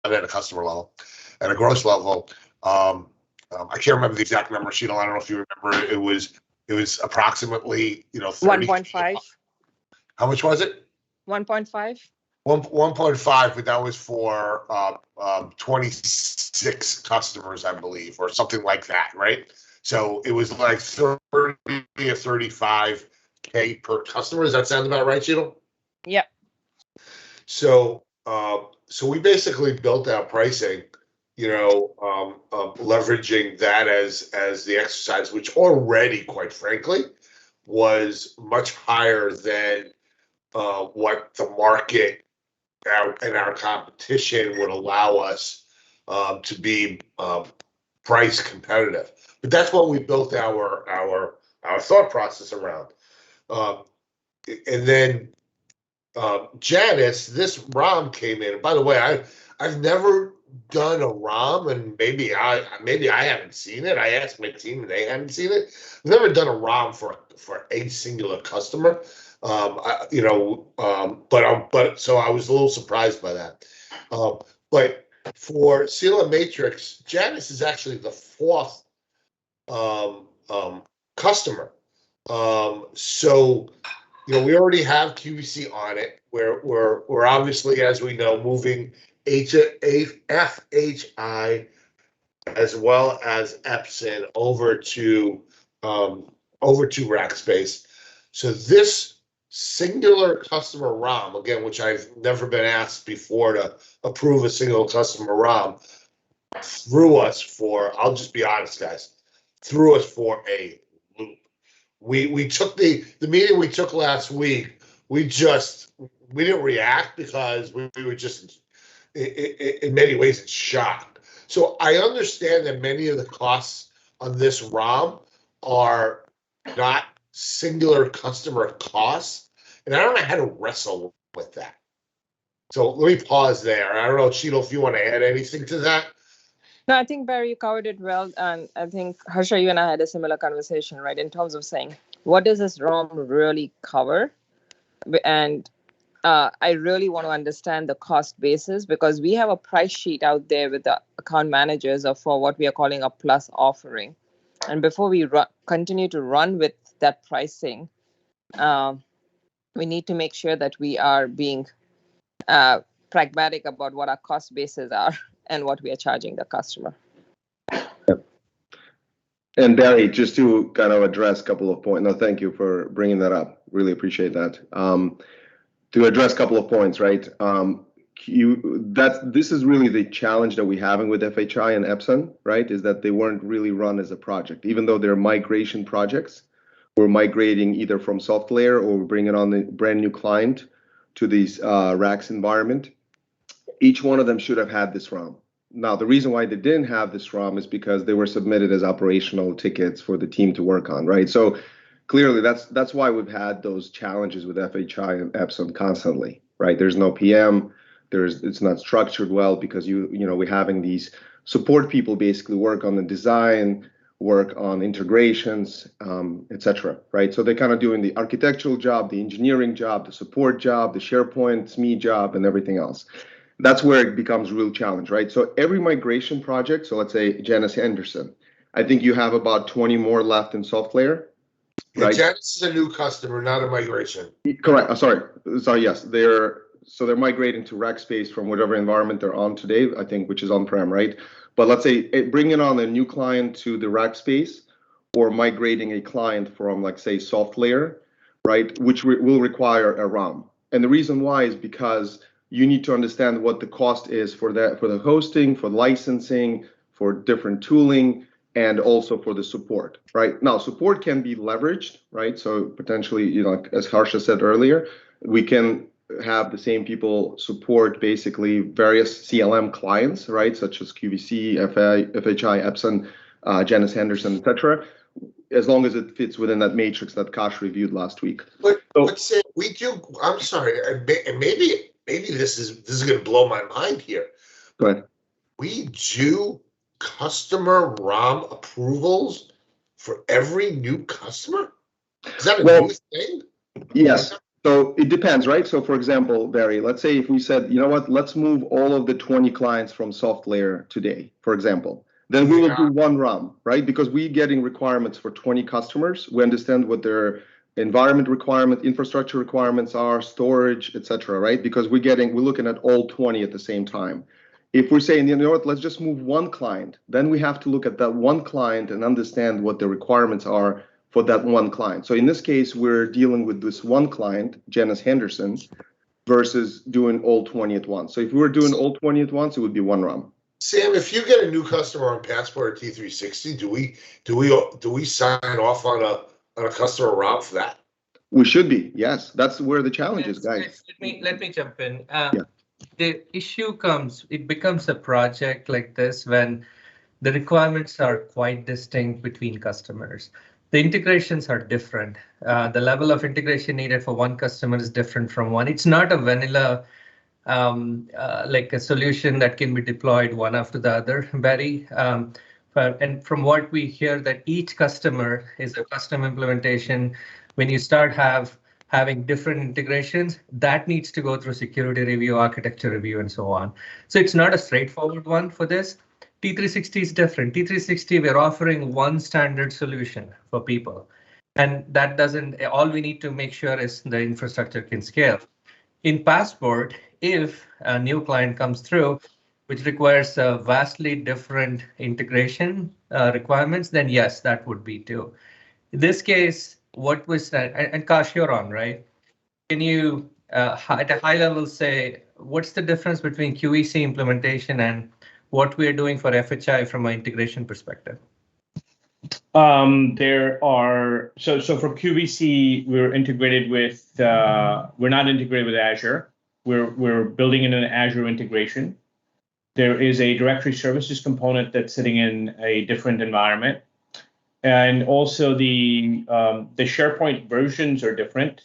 at a customer level. At a gross level, I can't remember the exact number, Sheila. I don't know if you remember. It was approximately 30. 1.5. How much was it? 1.5. 1.5, but that was for 26 customers, I believe, or something like that, right? So it was like 30 or 35K per customer. Does that sound about right, Sheila? Yeah. So we basically built out pricing, leveraging that as the exercise, which already, quite frankly, was much higher than what the market and our competition would allow us to be price competitive. But that's what we built our thought process around. And then Janice, this ROM came in. And by the way, I've never done a ROM, and maybe I haven't seen it. I asked my team, and they hadn't seen it. I've never done a ROM for a singular customer. But so I was a little surprised by that. But for Seal and Matrix, Janice is actually the fourth customer. So we already have QVC on it. We're obviously, as we know, moving FHI as well as Epson over to Rackspace. So this singular customer ROM, again, which I've never been asked before to approve a single customer ROM, threw us for, I'll just be honest, guys, threw us for a loop. We took the meeting we took last week, we didn't react because we were just, in many ways, in shock. So I understand that many of the costs on this ROM are not singular customer costs, and I don't know how to wrestle with that. So let me pause there. I don't know, Cheeto, if you want to add anything to that. No, I think Barry covered it well, and I think Harsha, you and I had a similar conversation, right, in terms of saying, what does this ROM really cover? And I really want to understand the cost basis, because we have a price sheet out there with the account managers for what we are calling a plus offering. And before we continue to run with that pricing, we need to make sure that we are being pragmatic about what our cost bases are and what we are charging the customer. And Barry, just to kind of address a couple of points. No, thank you for bringing that up. Really appreciate that. To address a couple of points, right? This is really the challenge that we're having with FHI and Epson, right? Is that they weren't really run as a project, even though they're migration projects. We're migrating either from SoftLayer or we're bringing on a brand new client to these Racks environment. Each one of them should have had this ROM. Now, the reason why they didn't have this ROM is because they were submitted as operational tickets for the team to work on, right? So clearly, that's why we've had those challenges with FHI and Epson constantly, right? There's no PM. It's not structured well because we're having these support people basically work on the design, work on integrations, etc. Right? So they're kind of doing the architectural job, the engineering job, the support job, the SharePoint, SME job, and everything else. That's where it becomes a real challenge, right? So every migration project, so let's say Janice Henderson, I think you have about 20 more left in SoftLayer. Right. Janice is a new customer, not a migration. Correct. Sorry, yes, they're migrating to Rackspace from whatever environment they're on today, I think, which is on-prem, right? But let's say bringing on a new client to the Rackspace or migrating a client from, like, say, SoftLayer, right, which will require a ROM. And the reason why is because you need to understand what the cost is for the hosting, for licensing, for different tooling, and also for the support, right? Now, support can be leveraged, right? So potentially, as Harsha said earlier, we can have the same people support basically various CLM clients, right? Such as QVC, FHI, Epson, Janice Henderson, etc., as long as it fits within that matrix that Kash reviewed last week. But say we do. I'm sorry, and maybe this is going to blow my mind here. Go ahead. We do customer ROM approvals for every new customer? Is that a new thing? Yes. So it depends, right? So for example, Barry, let's say if we said, you know what, let's move all of the 20 clients from SoftLayer today, for example, then we will do one run, right? Because we're getting requirements for 20 customers. We understand what their environment requirement, infrastructure requirements are, storage, etc., right? Because we're looking at all 20 at the same time. If we're saying, you know what, let's just move one client, then we have to look at that one client and understand what the requirements are for that one client. So in this case, we're dealing with this one client, Janice Henderson, versus doing all 20 at once. So if we were doing all 20 at once, it would be one run. Sam, if you get a new customer on Passport or T360, do we sign off on a customer route for that? We should be, yes. That's where the challenge is, guys. Let me jump in. Yeah. The issue it becomes a project like this when the requirements are quite distinct between customers. The integrations are different. The level of integration needed for one customer is different from one. It's not a vanilla like a solution that can be deployed one after the other, Barry. And from what we hear, that each customer is a custom implementation. When you start having different integrations, that needs to go through security review, architecture review, and so on. So it's not a straightforward one for this. T360 is different. T360, we're offering one standard solution for people. And that doesn't, all we need to make sure is the infrastructure can scale. In Passport, if a new client comes through, which requires a vastly different integration requirements, then yes, that would be too. In this case, what was that? And Kash, you're on, right? Can you, at a high level, say, what's the difference between QEC implementation and what we're doing for FHI from an integration perspective? There are, so from QVC, we're integrated with, we're not integrated with Azure. We're building in an Azure integration. There is a directory services component that's sitting in a different environment. And also the SharePoint versions are different.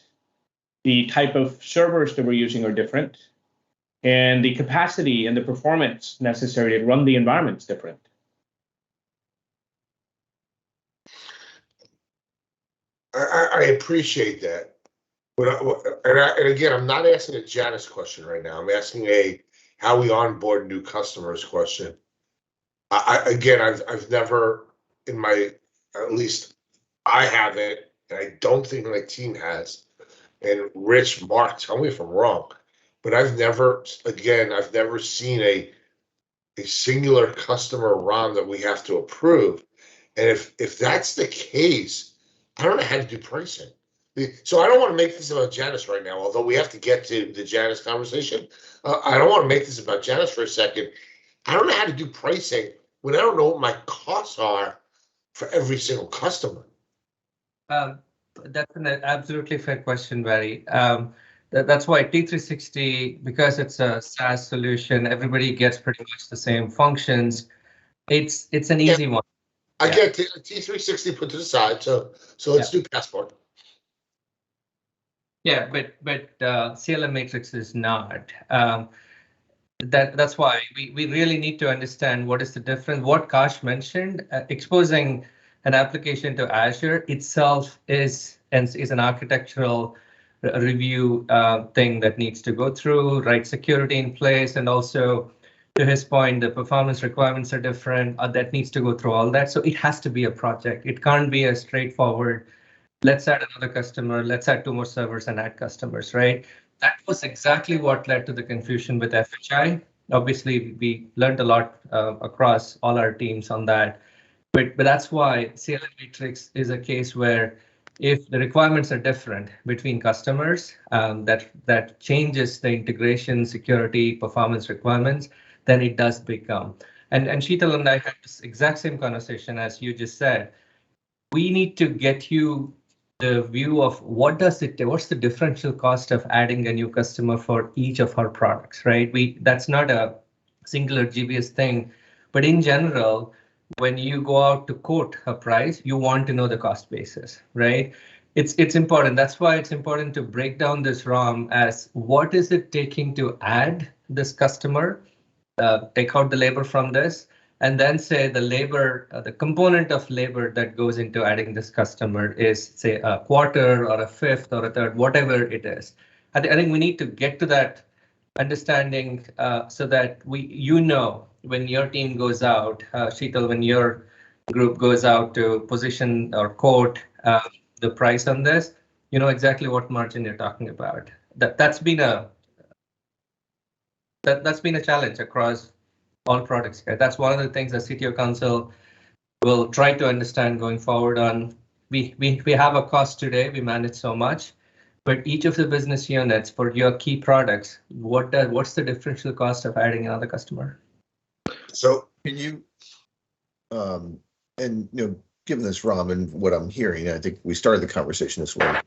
The type of servers that we're using are different. And the capacity and the performance necessary to run the environment is different. I appreciate that. And again, I'm not asking a Janice question right now. I'm asking a how we onboard new customers question. I've never in my, at least I haven't, and I don't think my team has. And Rich, Mark, tell me if I'm wrong, but I've never seen a singular customer ROM that we have to approve. And if that's the case, I don't know how to do pricing. So I don't want to make this about Janice right now, although we have to get to the Janice conversation. I don't want to make this about Janice for a second. I don't know how to do pricing when I don't know what my costs are for every single customer. That's an absolutely fair question, Barry. That's why T360, because it's a SaaS solution, everybody gets pretty much the same functions. It's an easy one. I get T360 put to the side, so let's do Passport. Yeah, but CLM Matrix is not. That's why we really need to understand what is the difference. What Kash mentioned, exposing an application to Azure itself is an architectural review thing that needs to go through, right? Security in place, and also, to his point, the performance requirements are different. That needs to go through all that. So it has to be a project. It can't be a straightforward, let's add another customer, let's add 2 more servers and add customers, right? That was exactly what led to the confusion with FHI. Obviously, we learned a lot across all our teams on that. But that's why CLM Matrix is a case where if the requirements are different between customers, that changes the integration, security, performance requirements, then it does become. And Sheetal and I had this exact same conversation as you just said. We need to get you the view of what's the differential cost of adding a new customer for each of our products, right? That's not a singular GBS thing, but in general, when you go out to quote a price, you want to know the cost basis, right? It's important. That's why it's important to break down this ROM as what is it taking to add this customer, take out the labor from this, and then say the labor, the component of labor that goes into adding this customer is, say, a quarter or a fifth or a third, whatever it is. I think we need to get to that understanding so that when your team goes out, Sheetal, when your group goes out to position or quote the price on this, you know exactly what margin you're talking about. That's been a challenge across all products. Okay? That's one of the things that CTO Council will try to understand going forward on. We have a cost today, we manage so much, but each of the business units for your key products, what's the differential cost of adding another customer? So can you, and given this, Ram, and what I'm hearing, I think we started the conversation this way.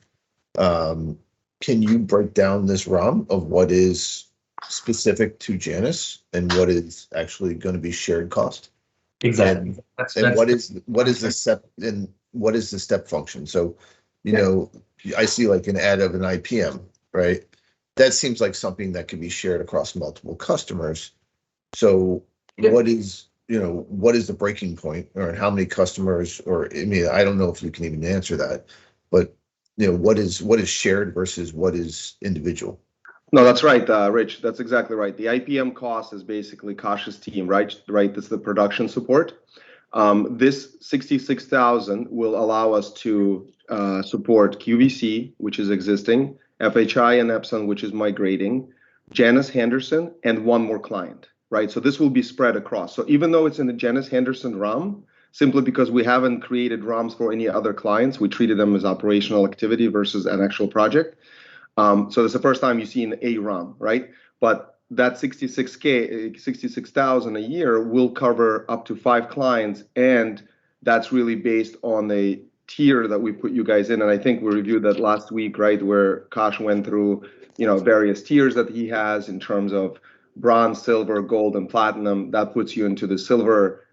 Can you break down this, Ram, of what is specific to Janus and what is actually going to be shared cost? Exactly. And what is the step function? So, I see like an ad of an IPM, right? That seems like something that could be shared across multiple customers. So what is the breaking point, or how many customers, or I mean, I don't know if you can even answer that, but what is shared versus what is individual? No, that's right, Rich. That's exactly right. The IPM cost is basically Kash's team, right? This is the production support. This 66,000 will allow us to support QVC, which is existing, FHI and Epson, which is migrating, Janus Henderson, and one more client, right? So this will be spread across. So even though it's in the Janus Henderson RAM, simply because we haven't created RAMs for any other clients, we treated them as operational activity versus an actual project. So it's the first time you've seen a RAM, right? But that 66,000 a year will cover up to 5 clients, and that's really based on the tier that we put you guys in. And I think we reviewed that last week, right, where Kash went through, various tiers that he has in terms of bronze, silver, gold, and platinum. That puts you into the silver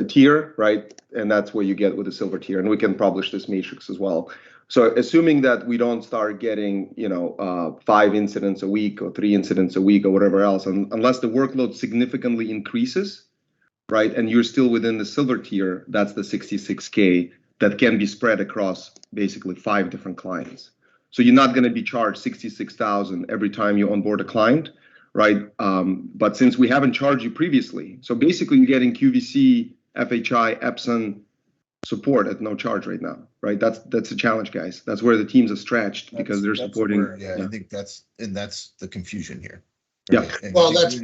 tier, right? And that's what you get with the silver tier. And we can publish this matrix as well. So assuming that we don't start getting, 5 incidents a week or 3 incidents a week or whatever else, unless the workload significantly increases, right, and you're still within the silver tier, that's the 66K that can be spread across basically 5 different clients. So you're not going to be charged 66,000 every time you onboard a client, right? But since we haven't charged you previously, so basically you're getting QVC, FHI, Epson support at no charge right now, right? That's a challenge, guys. That's where the teams are stretched because they're supporting. I think that's the confusion here. Right? Yeah. And well, that's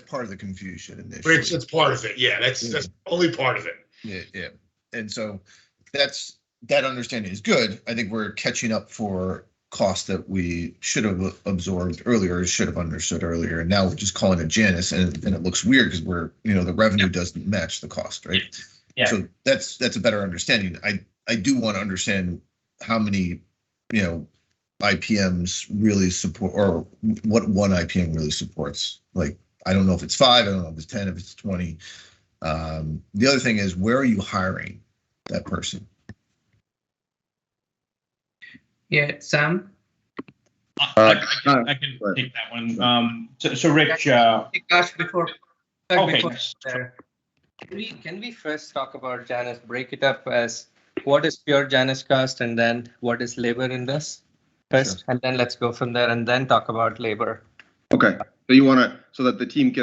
part of the confusion initially. Rich, that's part of it. Yeah, that's only part of it. Yeah. And so that understanding is good. I think we're catching up for costs that we should have absorbed earlier, should have understood earlier, and now we're just calling it Janus, and it looks weird because we're the revenue doesn't match the cost, right? Yeah. So that's a better understanding. I do want to understand how many IPMs really support, or what one IPM really supports. Like, I don't know if it's 5, I don't know if it's 10, if it's 20. The other thing is, where are you hiring that person? Yeah, Sam. I can take that one. So Rich. Gosh, before okay. There, can we first talk about Janus? Break it up as what is pure Janus cost, and then what is labor in this first, sure. And then let's go from there, and then talk about labor. Okay. So you want to, so that the team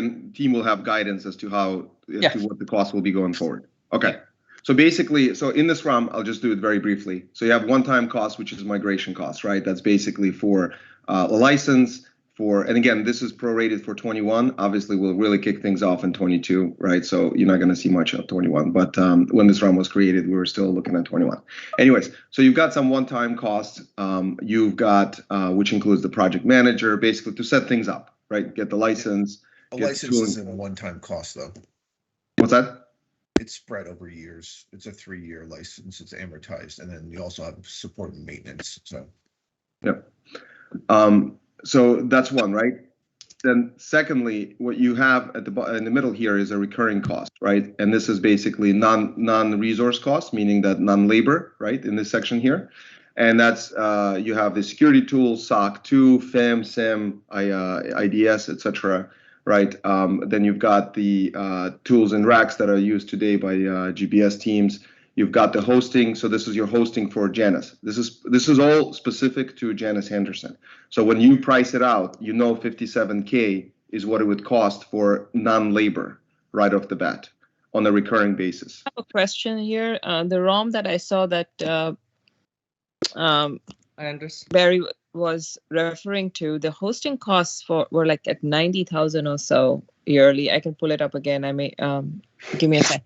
will have guidance as to to what the cost will be going forward. Okay. Yeah. So basically, in this RAM, I'll just do it very briefly. So you have one-time cost, which is migration cost, right? That's basically for a license, and again, this is prorated for 21. Obviously, we'll really kick things off in 22, right? So you're not going to see much of 21. But when this RAM was created, we were still looking at 21. Anyways, so you've got some one-time costs. You've got, which includes the project manager, basically to set things up, right? Get the license. A license isn't a one-time cost, though. What's that? It's spread over years. It's a 3-year license. It's amortized, and then you also have support and maintenance. So, yep. So that's one, right? Then secondly, what you have in the middle here is a recurring cost, right? And this is basically non-resource cost, meaning that non-labor, right? In this section here, and that's you have the security tools, SOC 2, FIM, SIM, IDS, etc. right? Then you've got the tools and racks that are used today by GBS teams. You've got the hosting. So this is your hosting for Janus. This is all specific to Janus Henderson. So when you price it out, you know 57K is what it would cost for non-labor right off the bat on a recurring basis. I have a question here. The ROM that I saw that Barry was referring to, the hosting costs were like at 90,000 or so yearly. I can pull it up again. I may give me a sec.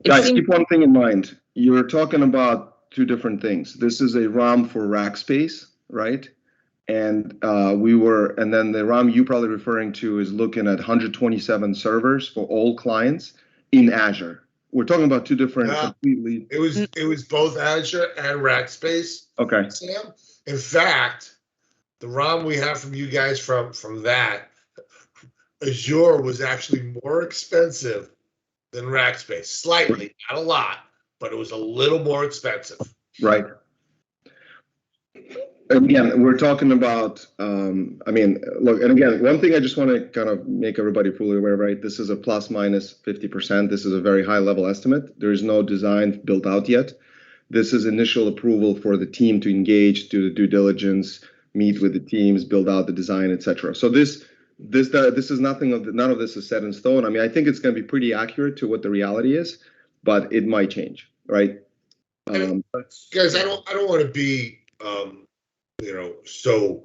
Guys, keep one thing in mind. You're talking about two different things. This is a ROM for rack space, right? And then the ROM you're probably referring to is looking at 127 servers for all clients in Azure. We're talking about two different completely. It was both Azure and Rackspace. Okay. Sam. In fact, the ROM we have from you guys from that, Azure was actually more expensive than Rackspace. Slightly, not a lot, but it was a little more expensive. Right. Again, we're talking about, look, and again, one thing I just want to kind of make everybody fully aware, right? This is a plus minus 50%. This is a very high level estimate. There is no design built out yet. This is initial approval for the team to engage, do the due diligence, meet with the teams, build out the design, etc. So this is nothing of none of this is set in stone. I mean, I think it's going to be pretty accurate to what the reality is, but it might change, right? Guys, I don't want to be so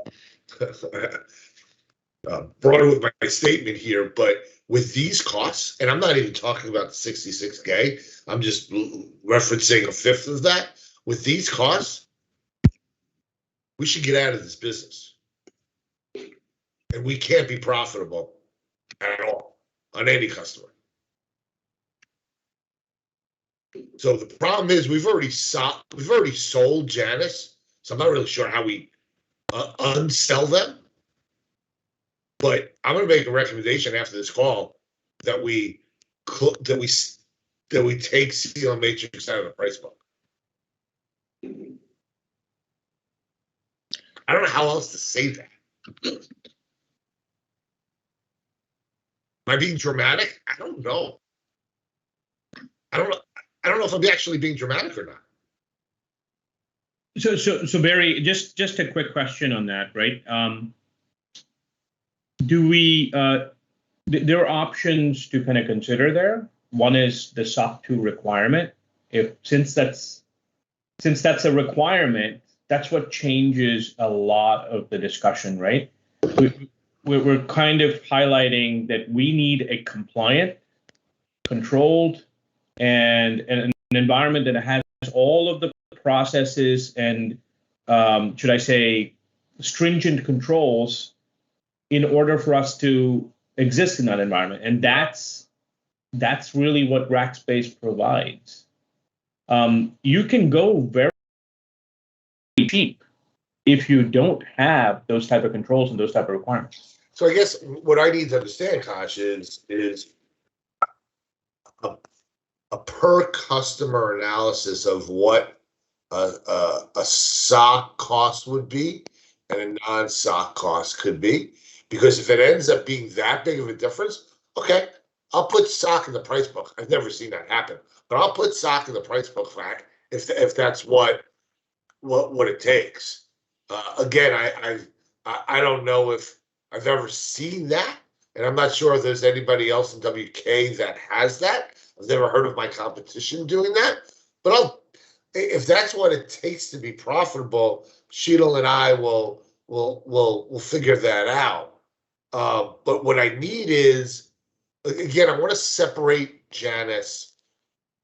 broad with my statement here, but with these costs, and I'm not even talking about the 66K, I'm just referencing a fifth of that. With these costs, we should get out of this business. And we can't be profitable at all on any customer. So the problem is we've already sold Janus, so I'm not really sure how we unsell them. But I'm going to make a recommendation after this call that we take Seal and Matrix out of the price book. I don't know how else to say that. Am I being dramatic? I don't know. I don't know if I'm actually being dramatic or not. So Barry, just a quick question on that, right? Do we there are options to kind of consider there. One is the SOC 2 requirement. Since that's a requirement, that's what changes a lot of the discussion, right? We're kind of highlighting that we need a compliant, controlled, and an environment that has all of the processes and should I say stringent controls in order for us to exist in that environment. And that's really what Rackspace provides. You can go very cheap if you don't have those type of controls and those type of requirements. So I guess what I need to understand, Kosh, is a per customer analysis of what a SOC cost would be and a non-SOC cost could be. Because if it ends up being that big of a difference, okay, I'll put SOC in the price book. I've never seen that happen, but I'll put SOC in the price book if that's what it takes. Again, I don't know if I've ever seen that, and I'm not sure if there's anybody else in WK that has that. I've never heard of my competition doing that, but if that's what it takes to be profitable, Sheetal and I will figure that out. But what I need is, again, I want to separate Janus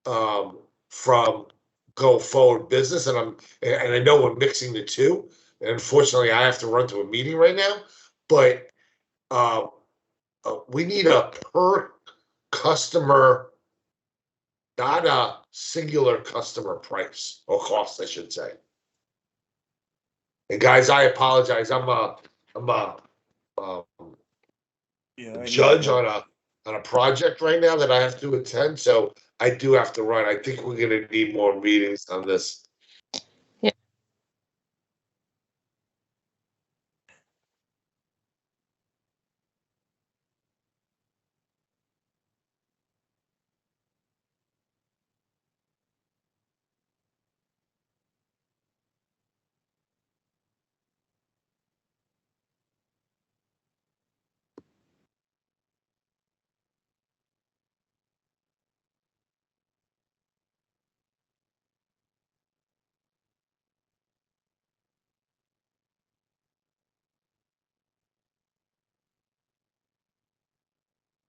from go forward business, and I know we're mixing the two. And unfortunately, I have to run to a meeting right now. But we need a per customer, not a singular customer price or cost, I should say. And guys, I apologize. I'm a judge on a project right now that I have to attend, so I do have to run. I think we're going to need more meetings on this. Yeah.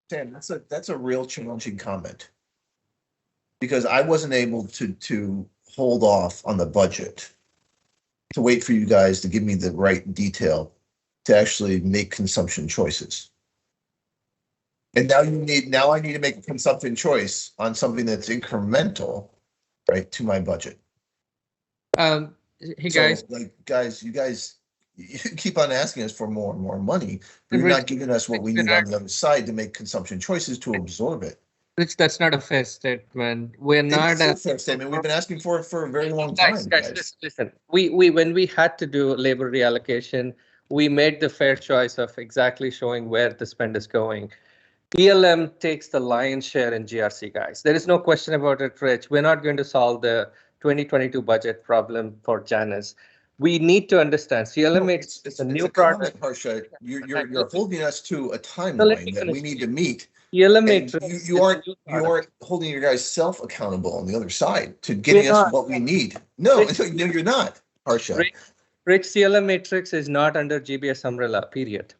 Dan, that's a real challenging comment. Because I wasn't able to hold off on the budget to wait for you guys to give me the right detail to actually make consumption choices. And now I need to make a consumption choice on something that's incremental, right, to my budget. Hey So, guys, like, you guys, you keep on asking us for more and more money, but you're not giving us what we need on the other side to make consumption choices to absorb it. Rich, that's not a fair statement. We're not It's a fair statement. We've been asking for it for a very long time, guys. Listen. We when we had to do labor reallocation, we made the fair choice of exactly showing where the spend is going. ELM takes the lion's share in GRC, guys. There is no question about it, Rich. We're not going to solve the 2022 budget problem for Janus. We need to understand CLM It's a new a product. comment, Harsha. You're holding us to a let me timeline that we finish. need to meet. ELM And matrix you aren't holding your guys self accountable on the other side to getting us what we need. No, no, you're not, Harsha. Rich, CLM matrix is not under GBS umbrella, period.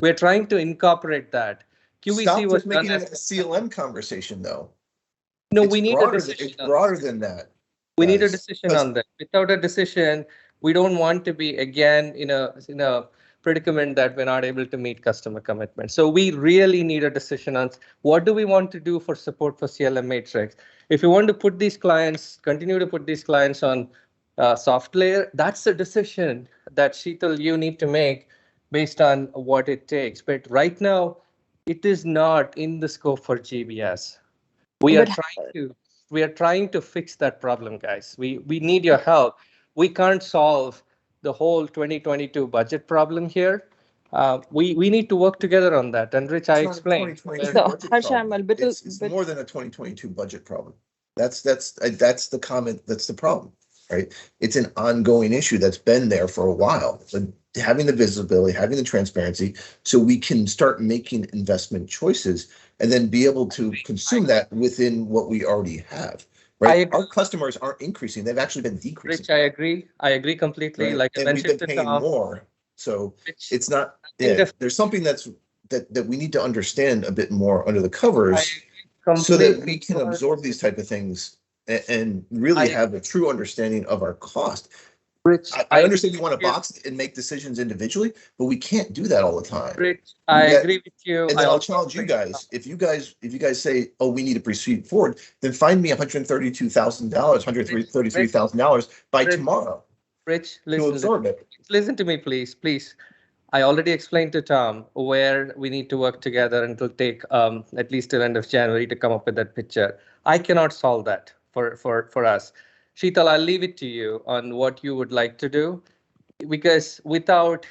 We're trying to incorporate that. QVC Stop was just making it a CLM conversation, though. No, It's we need a decision. It's broader than that. We need a guys. decision on that. Without a decision, we don't want to be again in a predicament that we're not able to meet customer commitments. So we really need a decision on what do we want to do for support for CLM matrix. If you want to put these clients, continue to put these clients on soft layer, that's a decision that Sheetal, you need to make based on what it takes. But right now, it is not in the scope for GBS. We are trying to fix that problem, guys. We need your help. We can't solve the whole 2022 budget problem here. We need to work together on that. And Rich, I explained. So, Harsha, I'm a little It's bit more than a 2022 budget problem. That's the comment. That's the problem, right? It's an ongoing issue that's been there for a while. But having the visibility, having the transparency, so we can start making investment choices and then be able to consume that within what we already have. Right? Our customers aren't increasing; they've actually been decreasing. Rich, I agree completely. Right? Like I and we've mentioned, been paying more, so Rich, it's not. Yeah, there's something that we need to understand a bit more under the covers, so that we can absorb these type of things and really have a true understanding of our cost. Rich, I understand you want to box and make decisions individually, but we can't do that all the time. Rich, I agree with you. And then I'll challenge you guys. If you guys say, "Oh, we need to proceed forward," then find me $133,000 by tomorrow. Rich, listen to me, please. I already explained to Tom where we need to work together, and it'll take at least till end of January to come up with that picture. I cannot solve that for us. Sheetal, I'll leave it to you on what you would like to do, because without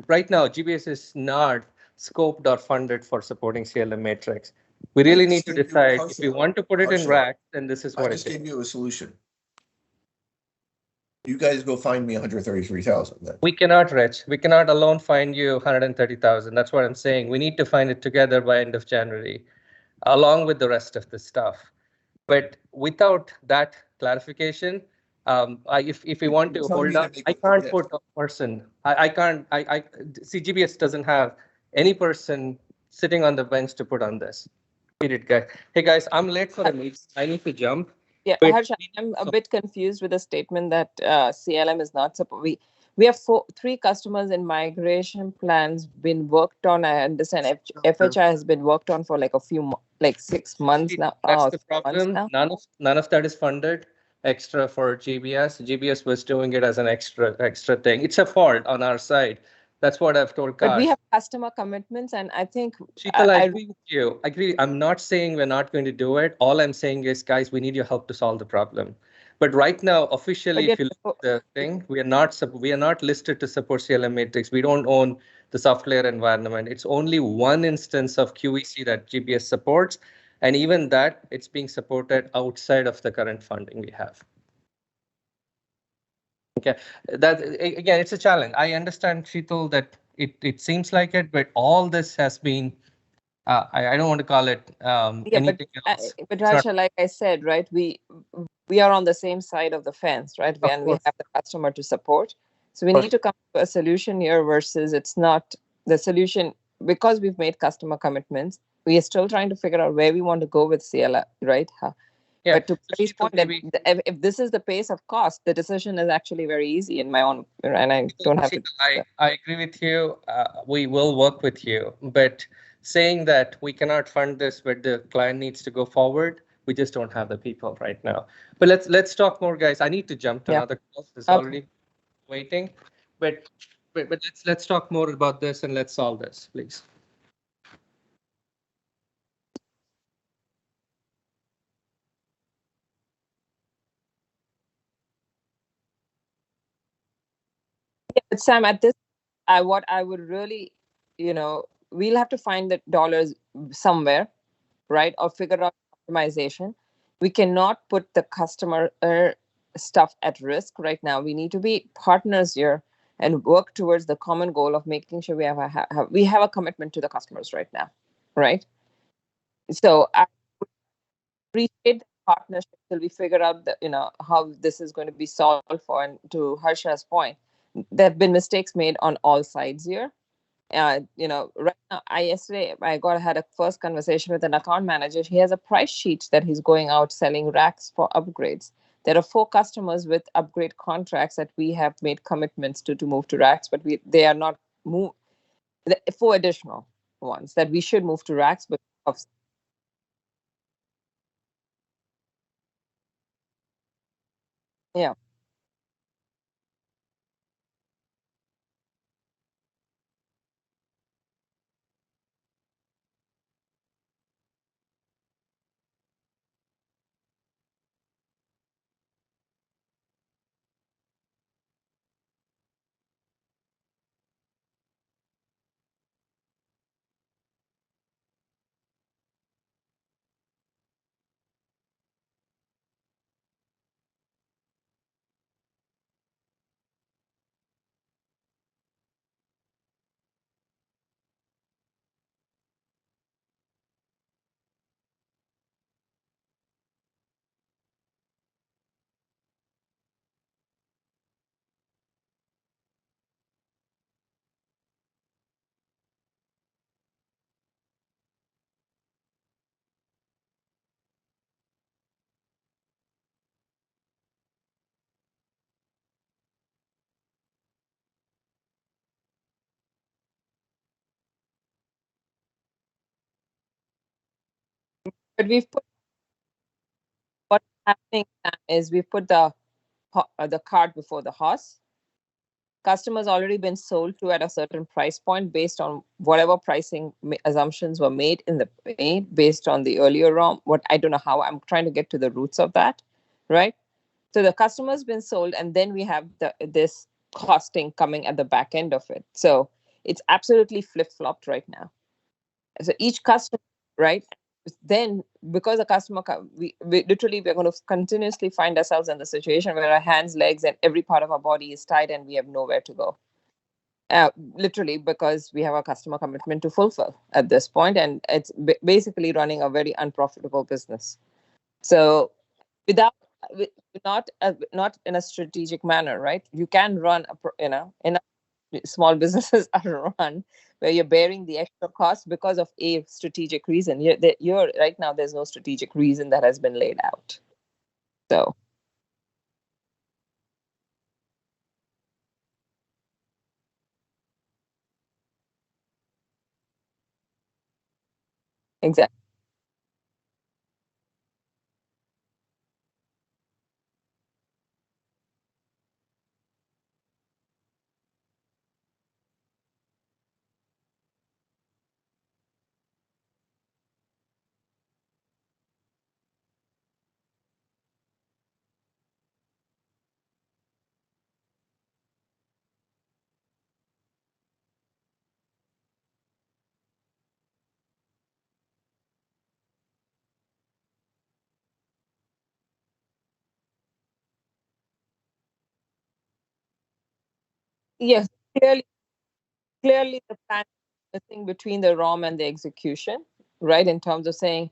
right now, GBS is not scoped or funded for supporting CLM matrix. We really need to decide if we want to put it in rack, then this is what I just gave you a solution. You guys go find me 133,000 then. We cannot, Rich. We cannot alone find you 130,000. That's what I'm saying. We need to find it together by end of January, along with the rest of the stuff. But without that clarification, if we want to hold up, I can't put a person. I can't. CGBS doesn't have any person sitting on the bench to put on this. Period, guys. Hey guys, I'm late for a meeting. I need to jump. Yeah, Harsha, I'm a bit confused with the statement that CLM is not support. We have 3 customers in migration plans been worked on. I understand FHI has been worked on for like a few, like 6 months now. That's the problem. None of that is funded extra for GBS. GBS was doing it as an extra thing. It's a fault on our side. That's what I've told Kash. But we have customer commitments, and I think Sheetal, I agree with you. I agree. I'm not saying we're not going to do it. All I'm saying is, guys, we need your help to solve the problem. But right now, officially, if you look at the thing, we are not listed to support CLM matrix. We don't own the software environment. It's only one instance of QEC that GBS supports, and even that, it's being supported outside of the current funding we have. Okay, that again, it's a challenge. I understand, Sheetal, that it seems like it, but all this has been. I don't want to call it anything else. But Harsha, like I said, right, we are on the same side of the fence, right? And we have the customer to support. So we need to come to a solution here versus it's not the solution because we've made customer commitments, we are still trying to figure out where we want to go with CLR, right? Yeah. But to Barry's point, if this is the pace of cost, the decision is actually very easy in my own, and I don't have to. I agree with you. We will work with you, but saying that we cannot fund this, but the client needs to go forward, we just don't have the people right now. But let's talk more, guys. I need to jump to another call. It's already waiting, but let's talk more about this and let's solve this, please. Yeah, but Sam, at this, what I would really, we'll have to find the dollars somewhere, right? Or figure out optimization. We cannot put the customer stuff at risk right now. We need to be partners here and work towards the common goal of making sure we have a commitment to the customers right now, right? So I appreciate the partnership till we figure out how this is going to be solved for. And to Harsha's point, there have been mistakes made on all sides here. Right now, yesterday I had a first conversation with an account manager. He has a price sheet that he's going out selling racks for upgrades. There are 4 customers with upgrade contracts that we have made commitments to move to racks, but they are not moved. 4 additional ones that we should move to racks, but yeah. But what's happening is we've put the cart before the horse. Customers already been sold to at a certain price point based on whatever pricing assumptions were made based on the earlier ROM. What I don't know how, I'm trying to get to the roots of that, right? So the customer's been sold, and then we have this costing coming at the back end of it. So it's absolutely flip-flopped right now. So each customer, right? Then because the customer, we literally, we're going to continuously find ourselves in the situation where our hands, legs, and every part of our body is tied and we have nowhere to go. Literally, because we have a customer commitment to fulfill at this point, and it's basically running a very unprofitable business. So without not in a strategic manner, right? You can run small businesses are run where you're bearing the extra cost because of a strategic reason. You're right now, there's no strategic reason that has been laid out. So exactly. Yes, clearly the plan is missing between the ROM and the execution, right? In terms of saying,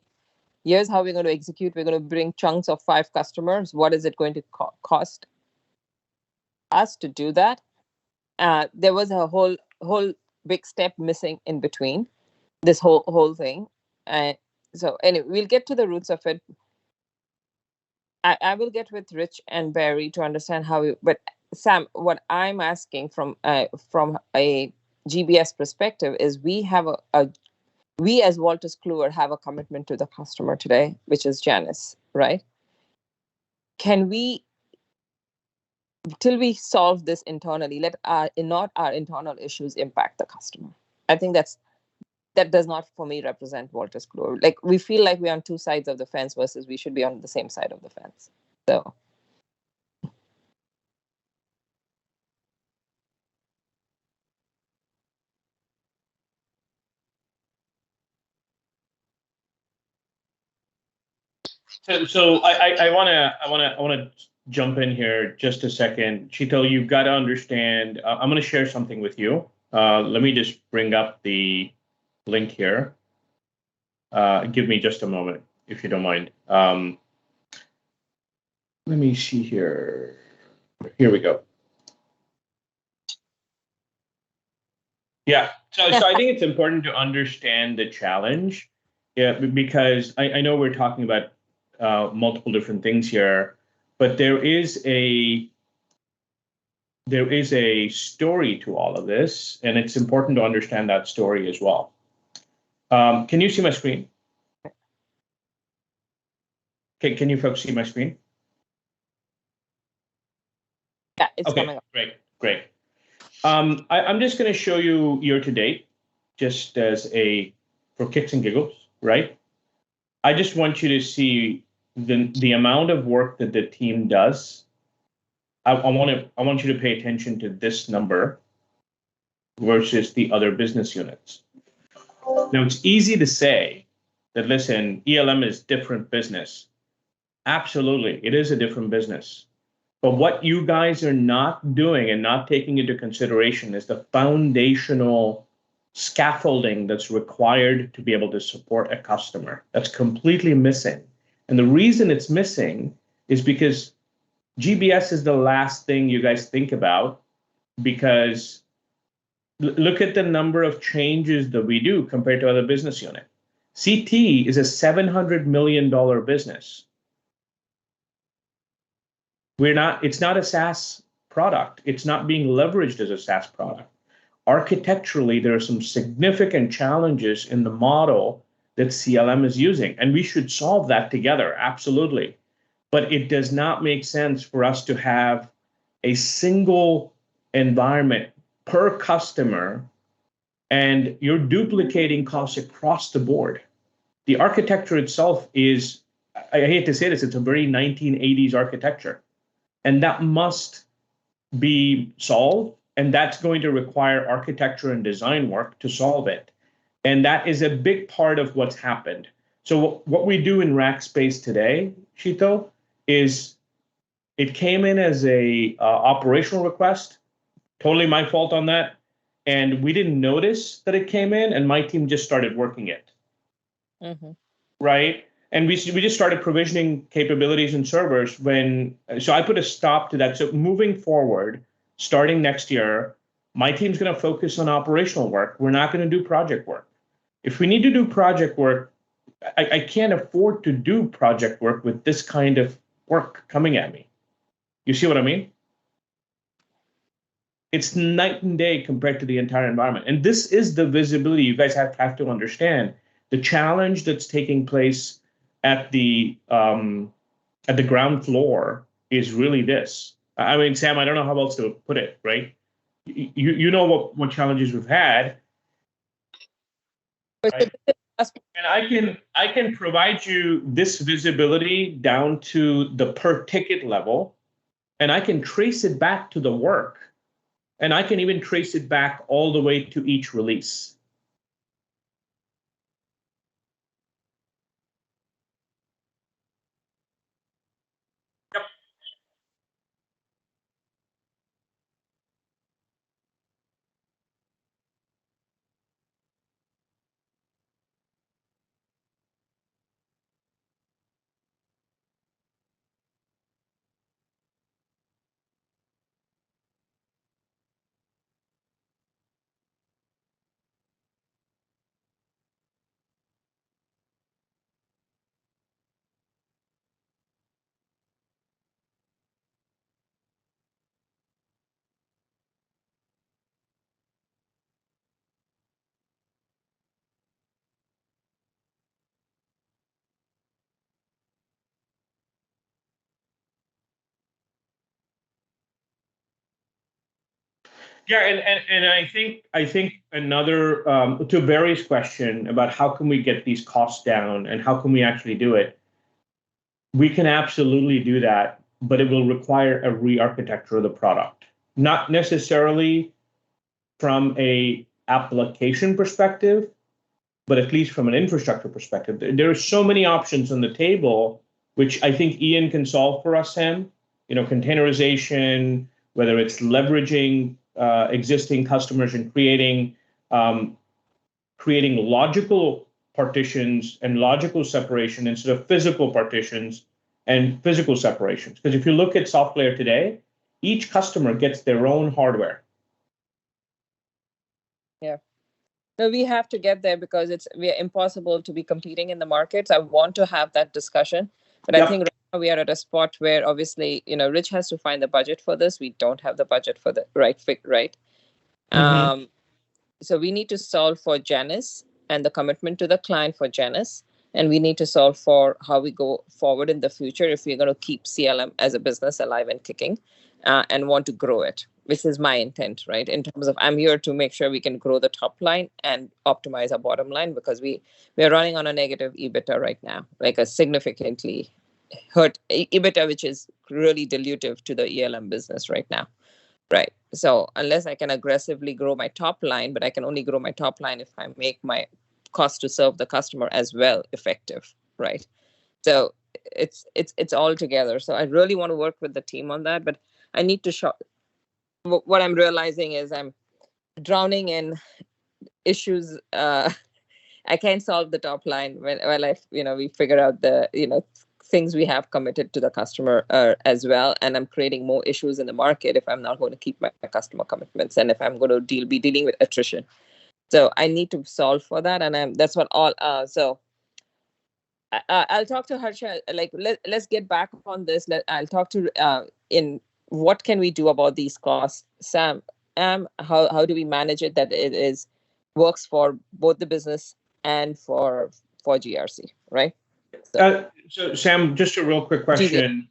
here's how we're going to execute. We're going to bring chunks of 5 customers. What is it going to cost us to do that? There was a whole big step missing in between this whole thing. And so anyway, we'll get to the roots of it. I will get with Rich and Barry to understand how we, but Sam, what I'm asking from a GBS perspective is we as Wolters Kluwer have a commitment to the customer today, which is Janus, right? Can we, till we solve this internally, let not our internal issues impact the customer? I think that does not, for me, represent Wolters Kluwer. Like, we feel like we're on two sides of the fence versus we should be on the same side of the fence. So. So I wanna jump in here just a second. Chito, you've got to understand. I'm going to share something with you. Let me just bring up the link here. Give me just a moment, if you don't mind. Let me see here. Here we go. Yeah. So I think it's important to understand the challenge. Yeah, because I know we're talking about multiple different things here, but there is a story to all of this, and it's important to understand that story as well. Can you see my screen? Okay, can you folks see my screen? Yeah, it's okay, coming up. Great. I'm just going to show you year to date, just as for kicks and giggles, right? I just want you to see the amount of work that the team does. I want you to pay attention to this number versus the other business units. Now, it's easy to say that, listen, ELM is different business. Absolutely, it is a different business. But what you guys are not doing and not taking into consideration is the foundational scaffolding that's required to be able to support a customer. That's completely missing. And the reason it's missing is because GBS is the last thing you guys think about, because look at the number of changes that we do compared to other business units. CT is a $700 million business. It's not a SaaS product. It's not being leveraged as a SaaS product. Architecturally, there are some significant challenges in the model that CLM is using, and we should solve that together, absolutely. But it does not make sense for us to have a single environment per customer, and you're duplicating costs across the board. The architecture itself is, I hate to say this, it's a very 1980s architecture. And that must be solved. And that's going to require architecture and design work to solve it. And that is a big part of what's happened. So what we do in Rackspace today, Chito, is it came in as a operational request. Totally my fault on that. And we didn't notice that it came in, and my team just started working it. Mm-hmm. Right? And we just started provisioning capabilities and servers so I put a stop to that. So moving forward, starting next year, my team's going to focus on operational work. We're not going to do project work. If we need to do project work, I can't afford to do project work with this kind of work coming at me. You see what I mean? It's night and day compared to the entire environment. And this is the visibility you guys have to understand. The challenge that's taking place at the ground floor is really this. I mean, Sam, I don't know how else to put it, right? You know what challenges we've had, right? And I can provide you this visibility down to the per ticket level, and I can trace it back to the work, and I can even trace it back all the way to each release. Yeah, and I think another to Barry's question about how can we get these costs down and how can we actually do it, we can absolutely do that, but it will require a re-architecture of the product, not necessarily from a application perspective, but at least from an infrastructure perspective. There are so many options on the table, which I think Ian can solve for us, Sam. Containerization, whether it's leveraging existing customers and creating logical partitions and logical separation instead of physical partitions and physical separations. Because if you look at SoftLayer today, each customer gets their own hardware. Yeah. No, we have to get there because we are impossible to be competing in the markets. I want to have that discussion, but I think right now we are at a spot where obviously, Rich has to find the budget for this. We don't have the budget for the right. So we need to solve for Janus and the commitment to the client for Janus, and we need to solve for how we go forward in the future if we're going to keep CLM as a business alive and kicking, and want to grow it, which is my intent, right? In terms of I'm here to make sure we can grow the top line and optimize our bottom line because we are running on a negative EBITDA right now, like a significantly hurt EBITDA, which is really dilutive to the ELM business right now. Right. So unless I can aggressively grow my top line, but I can only grow my top line if I make my cost to serve the customer as well effective. Right. So it's all together. So I really want to work with the team on that, but I need to show what I'm realizing is I'm drowning in issues. I can't solve the top line when we figure out the things we have committed to the customer as well, and I'm creating more issues in the market if I'm not going to keep my customer commitments and if I'm going to be dealing with attrition. So I need to solve for that, and that's what all. So I'll talk to Harsha. Like let's get back on this. I'll talk to in what can we do about these costs, Sam. How do we manage it that it works for both the business and for GRC, right? So Sam, just a real quick question.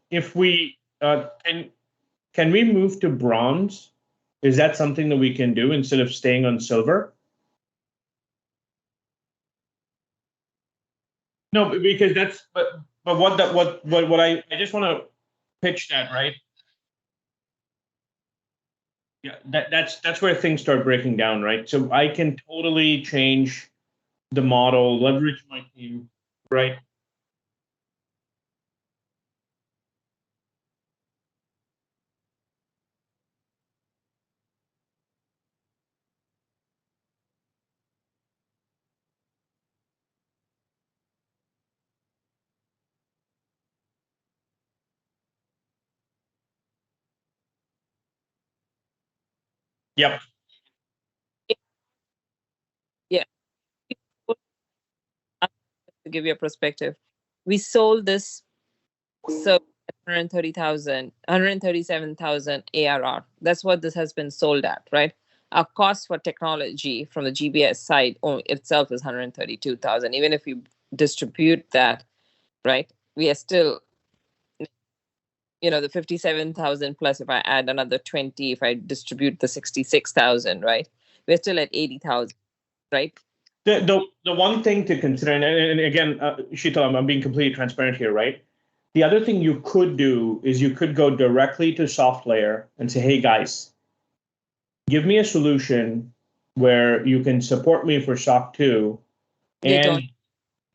If we can we move to bronze? Is that something that we can do instead of staying on silver? No, because that's but what I just want to pitch that, right? Yeah, that's where things start breaking down, right? So I can totally change the model, leverage my team, right? Yep. Yeah. To give you a perspective, we sold this so 137,000 ARR. That's what this has been sold at, right? Our cost for technology from the GBS side itself is 132,000. Even if you distribute that, right, we are still, the 57,000 plus if I add another 20, if I distribute the 66,000, right, we're still at 80,000, right? The one thing to consider, and again, Sheetal, I'm being completely transparent here, right? The other thing you could do is you could go directly to SoftLayer and say, hey guys, give me a solution where you can support me for SOC 2. And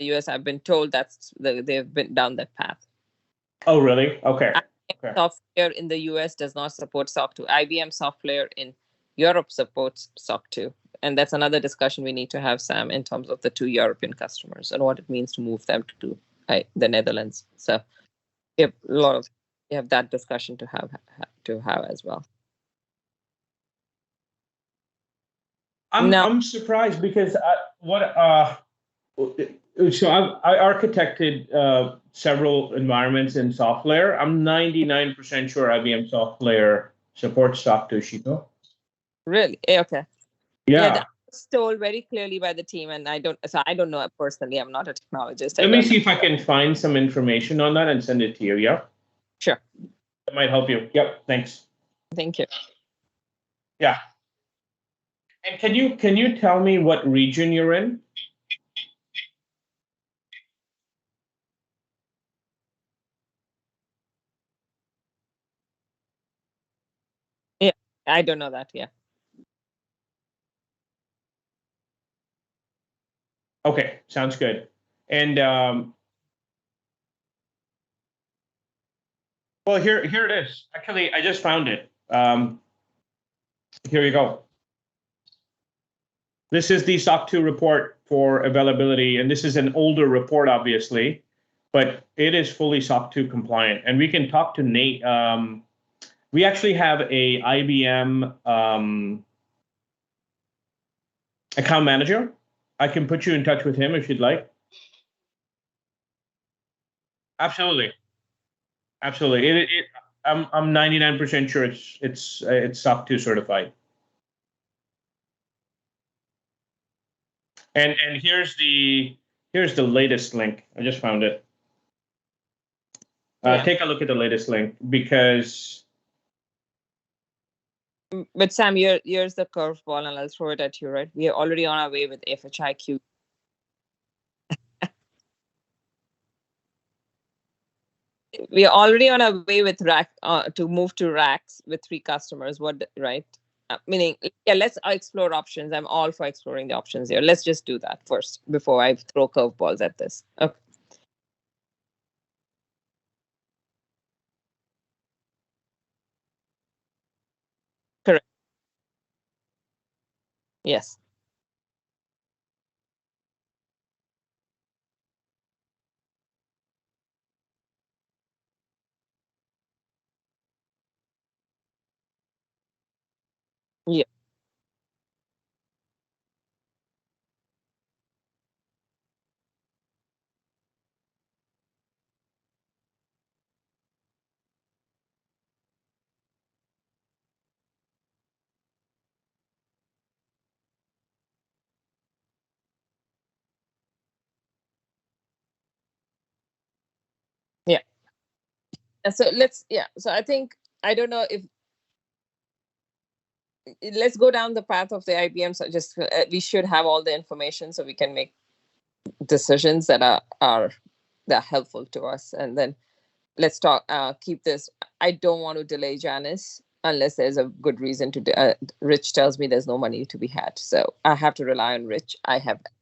the US, I've been told they've been down that path. Oh, really? Okay. SoftLayer in the US does not support SOC 2. IBM SoftLayer in Europe supports SOC 2. And that's another discussion we need to have, Sam, in terms of the 2 European customers and what it means to move them to the Netherlands. So we have that discussion to have as well. I'm surprised because I architected several environments in SoftLayer. I'm 99% sure IBM SoftLayer supports SOC 2, Sheetal. Really? Okay. Yeah. That was told very clearly by the team, and I don't know it personally. I'm not a technologist. Let me see if I can find some information on that and send it to you. Yeah. Sure. That might help you. Yep. Thanks. Thank you. Yeah. And can you tell me what region you're in? Yeah, I don't know that. Yeah. Okay, sounds good. And well, here it is. Actually, I just found it. Here you go. This is the SOC 2 report for availability, and this is an older report, obviously, but it is fully SOC 2 compliant. And we can talk to Nate. We actually have a IBM account manager. I can put you in touch with him if you'd like. Absolutely, absolutely. I'm 99% sure it's SOC 2 certified. And here's the latest link. I just found it. Yeah. Take a look at the latest link because But Sam, here's the curveball, and I'll throw it at you. Right, we are already on our way with FHIQ. We are already on our way with rack to move to racks with 3 customers. What right? Meaning, yeah, let's explore options. I'm all for exploring the options here. Let's just do that first before I throw curveballs at this. Okay. Correct. Yes. Yeah. Yeah. And so let's. Yeah. So I think I don't know if let's go down the path of the IBM. So just we should have all the information so we can make decisions that are that are helpful to us, and then let's talk keep this. I don't want to delay Janice unless there's a good reason to Rich tells me there's no money to be had, so I have to rely on Rich.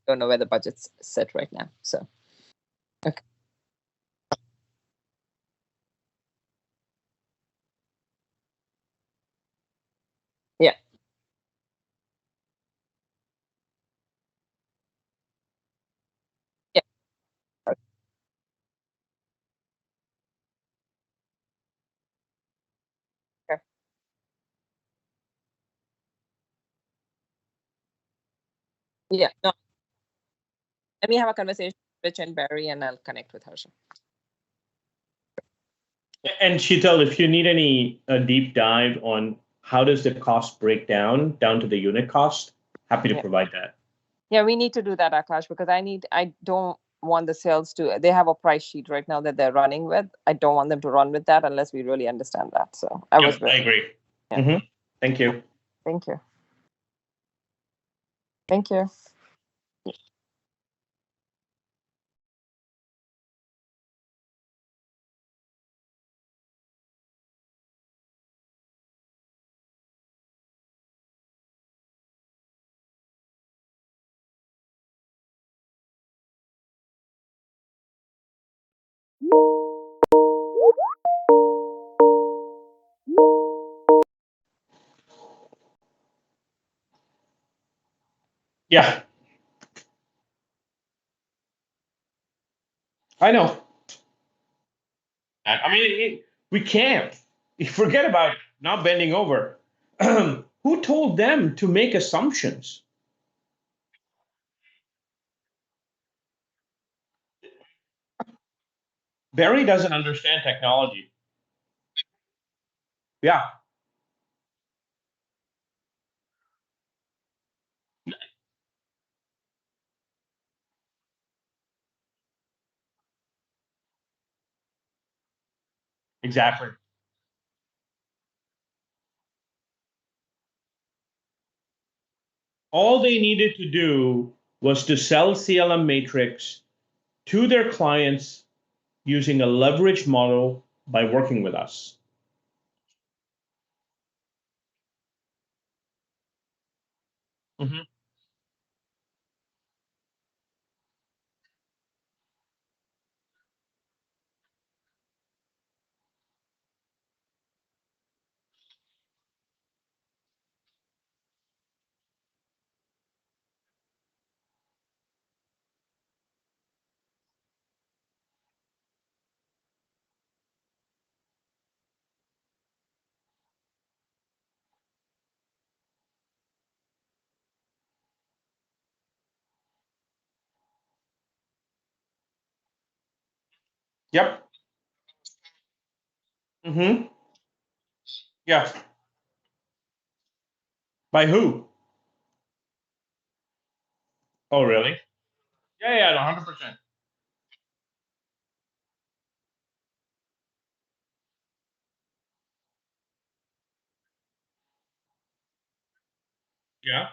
Don't know where the budget's set right now, so okay. Yeah. Yeah. Okay. Yeah, no, let me have a conversation with Rich and Barry, and I'll connect with Harsha. and Sheetal, if you need any deep dive on how does the cost break down to the unit cost, happy to Yeah. provide that. Yeah, we need to do that, Akash, because I don't want the sales to, they have a price sheet right now that they're running with. I don't want them to run with that unless we really understand that. So I was I agree. Yeah. Mm-hmm. Thank you. Thank you. Thank you. Yeah, I know. I mean, we can't. Forget about not bending over. Who told them to make assumptions? Barry doesn't understand technology. Yeah, exactly. All they needed to do was to sell CLM Matrix to their clients using a leverage model by working with us. Mm-hmm. Yep. Mm-hmm. Yeah. By who? Oh, really? Yeah, yeah, 100%. Yeah.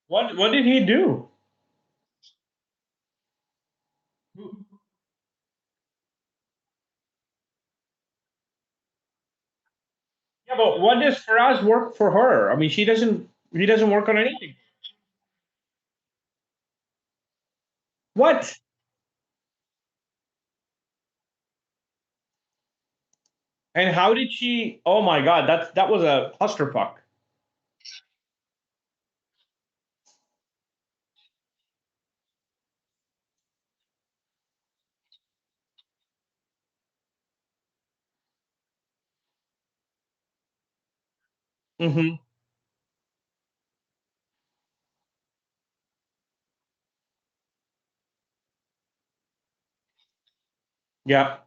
What did he do? Yeah, but what does Faraz work for her? I mean, she doesn't. He doesn't work on anything. What? And how did she? Oh my God, that was a clusterfuck. Mm-hmm. Yeah.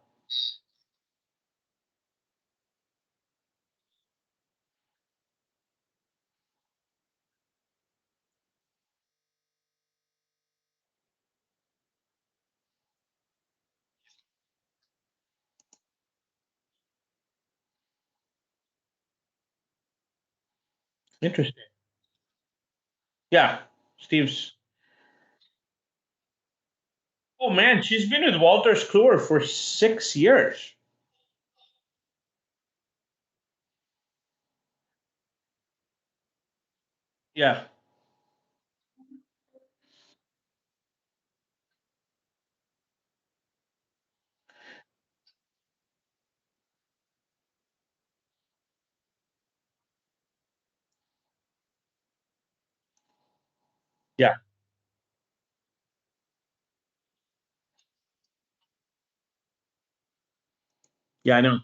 Interesting. Yeah. Steve's. Oh man, she's been with Walter's Kluwer for 6 years. Yeah. Yeah. Yeah, I know.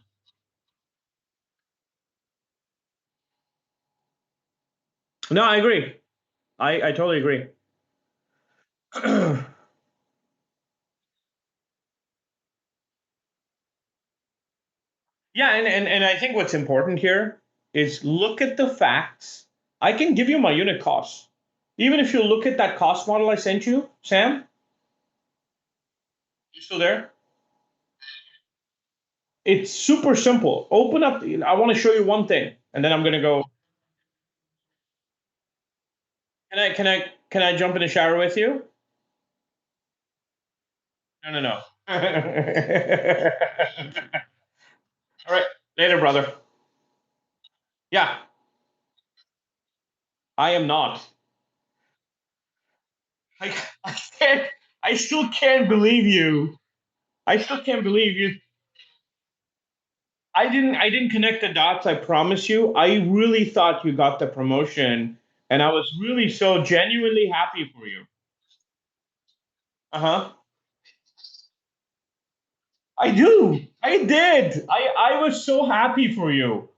No, I agree. I totally agree. Yeah, and I think what's important here is look at the facts. I can give you my unit costs. Even if you look at that cost model I sent you, Sam, you still there? It's super simple. Open up. I want to show you one thing, and then I'm gonna go. Can I jump in the shower with you? No, no, no. All right, later, brother. Yeah, I am not. I, I can't. I still can't believe you. I still can't believe you. I didn't connect the dots, I promise you. I really thought you got the promotion and I was really so genuinely happy for you. Uh-huh. I do. I did. I was so happy for you.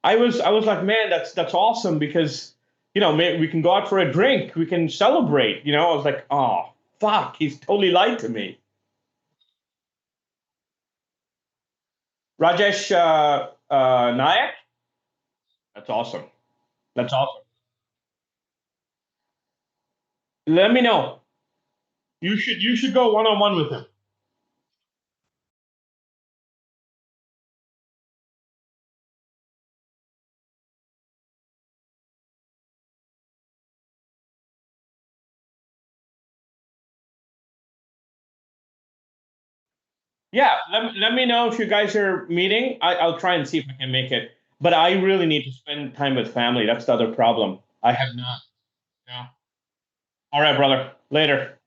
I was like, man, that's awesome because we can go out for a drink, we can celebrate. I was like, oh fuck, he's totally lied to me. Rajesh Nayak. That's awesome. That's awesome. Let me know. You should go one-on-one with him. Yeah, let me know if you guys are meeting. I'll try and see if I can make it. But I really need to spend time with family. That's the other problem. I have not. No. All right, brother. Later.